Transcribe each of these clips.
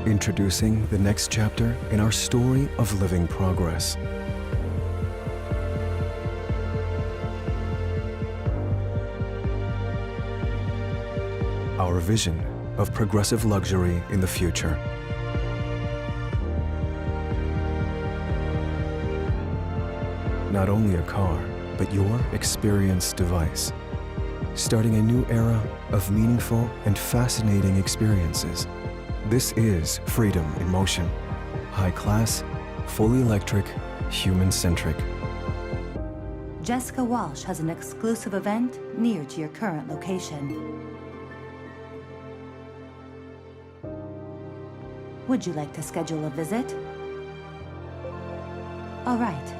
Introducing the next chapter in our story of living progress. Our vision of progressive luxury in the future. Not only a car, but your experience device. Starting a new era of meaningful and fascinating experiences. This is freedom in motion. High class, fully electric, human-centric. Jessica Walsh has an exclusive event near to your current location. Would you like to schedule a visit? All right.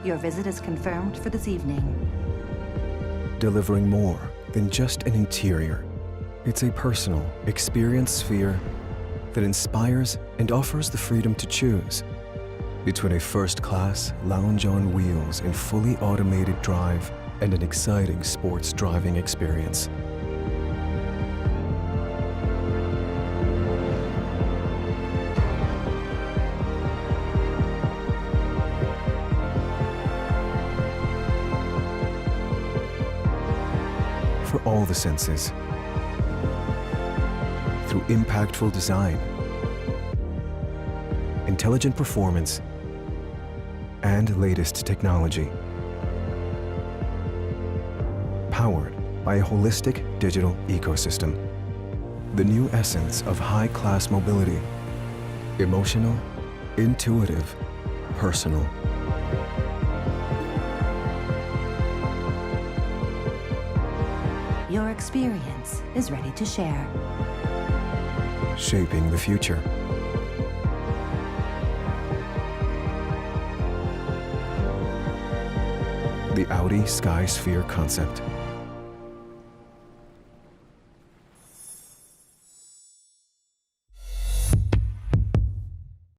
Your visit is confirmed for this evening. Delivering more than just an interior. It's a personal experience sphere that inspires and offers the freedom to choose between a first-class lounge on wheels and fully automated drive and an exciting sports driving experience. For all the senses, through impactful design, intelligent performance, and latest technology. Powered by a holistic digital ecosystem. The new essence of high-class mobility. Emotional, intuitive, personal. Your experience is ready to share. Shaping the future. The Audi skysphere concept.